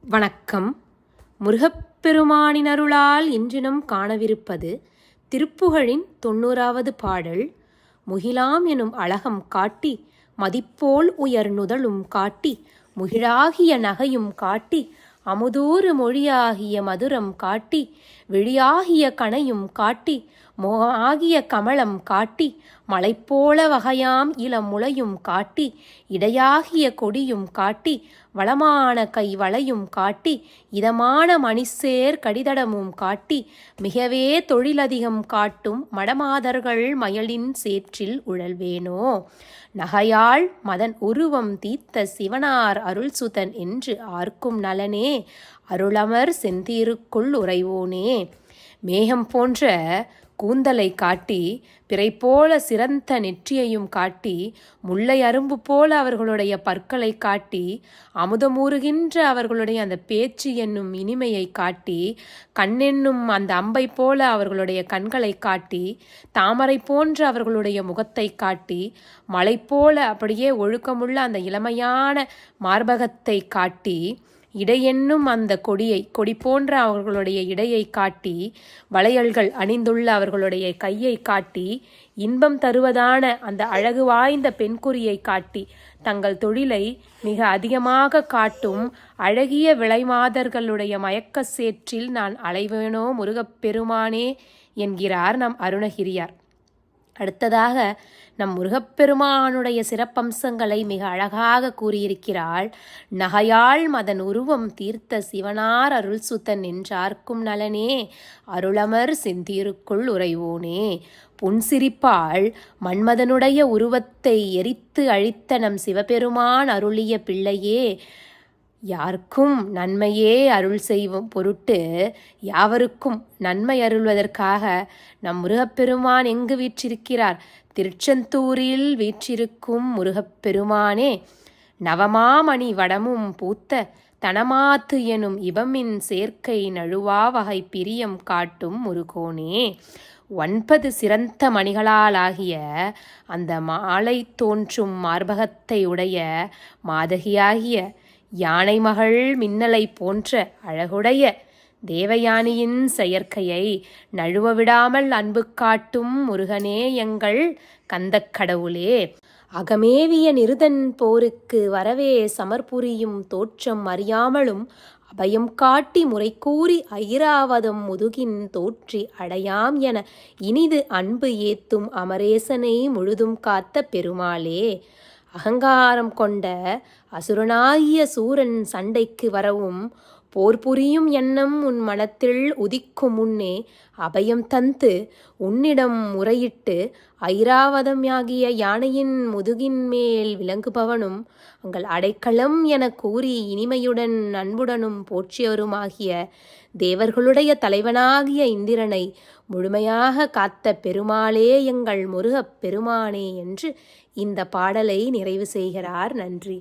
வணக்கம். முருகப்பெருமானின் அருளால் இன்று நம் காணவிருப்பது திருப்புகழின் 90வது பாடல். முகிலாம் எனும் அழகம் காட்டி மதிப்போல் உயர் நுதலும் காட்டி முகிழாகிய நகையும் காட்டி அமுதூறு மொழியாகிய மதுரம் காட்டி விழியாகிய கணையும் காட்டி முகமாகிய கமலம் காட்டி மலைப்போல வகையாம் இளம் முளையும் காட்டி இடையாகிய கொடியும் காட்டி வளமான கை வளையும் காட்டி இதமான மணிசேர் கடிதடமும் காட்டி மிகவே தொழிலதிகம் காட்டும் மடமாதர்கள் மயலின் சேற்றில் உழல்வேனோ நகையாள் மதன் உருவம் தீர்த்த சிவனார் அருள் சுதன் என்று ஆர்க்கும் நலனே அருளமர் செந்தீருக்குள் உறைவோனே. மேகம் போன்ற கூந்தலை காட்டி பிறை போல சிறந்த நெற்றியையும் காட்டி முல்லை அரும்பு போல அவர்களுடைய பற்களை காட்டி அமுதமூறுகின்ற அவர்களுடைய அந்த பேச்சு என்னும் இனிமையை காட்டி கண்ணென்னும் அந்த அம்பை போல அவர்களுடைய கண்களை காட்டி தாமரை போன்ற அவர்களுடைய முகத்தை காட்டி மலை போல அப்படியே ஒழுக்கமுள்ள அந்த இளமையான மார்பகத்தை காட்டி இடையென்னும் அந்த கொடி போன்ற அவர்களுடைய இடையை காட்டி வளையல்கள் அணிந்துள்ள அவர்களுடைய கையை காட்டி இன்பம் தருவதான அந்த அழகு வாய்ந்த பெண்குறியை காட்டி தங்கள் தொழிலை மிக அதிகமாக காட்டும் அழகிய விளைமாதர்களுடைய மயக்க சேற்றில் நான் அலைவேனோ முருகப்பெருமானே என்கிறார் நம் அருணகிரியார். அடுத்ததாக நம் முருகப்பெருமானுடைய சிறப்பம்சங்களை மிக அழகாக கூறியிருக்கிறாள். நகையாள் மதன் உருவம் தீர்த்த சிவனார் அருள் சுத்தன் என்றார்க்கும் நலனே அருளமர் செந்தீருக்குள் உறைவோனே. புன்சிரிப்பாள் மன்மதனுடைய உருவத்தை எரித்து அழித்த நம் சிவபெருமான் அருளிய பிள்ளையே யாருக்கும் நன்மையே அருள் செய்வோம் பொருட்டு யாவருக்கும் நன்மை அருள்வதற்காக நம் முருகப்பெருமான் எங்கு வீற்றிருக்கிறார்? திருச்செந்தூரில் வீற்றிருக்கும் முருகப்பெருமானே. நவமாமணி வடமும் பூத்த தனமாத்து எனும் இபமின் சேர்க்கை நழுவா வகை பிரியம் காட்டும் முருகோனே. 9 சிறந்த மணிகளாலாகிய அந்த மாலை தோன்றும் மார்பகத்தை உடைய மாதகியாகிய யானை மகள் மின்னலை போன்ற அழகுடைய தேவயானியின் செயற்கையை நழுவ விடாமல் அன்பு காட்டும் முருகனே எங்கள் கந்தக்கடவுளே. அகமேவிய நிருதன் போருக்கு வரவே சமர்புரியும் தோற்றம் அறியாமலும் அபயம் காட்டி முறை கூறி ஐராவதம் முதுகின் தோற்றி அடையாம் என இனிது அன்பு ஏத்தும் அமரேசனை முழுதும் காத்த பெருமாளே. அகங்காரம் கொண்ட அசுரனாகிய சூரன் சண்டைக்கு வரவும் போர் புரியும் எண்ணம் உன் மனத்தில் உதிக்கும் முன்னே அபயம் தந்து உன்னிடம் முறையிட்டு ஐராவதமாகிய யானையின் முதுகின் மேல் விளங்குபவனும் அங்கள் அடைக்கலம் என கூறி இனிமையுடன் அன்புடனும் போற்றியவருமாகிய தேவர்களுடைய தலைவனாகிய இந்திரனை முழுமையாக காத்த பெருமாளே எங்கள் முருகப் பெருமானே என்று இந்த பாடலை நிறைவு செய்கிறார். நன்றி.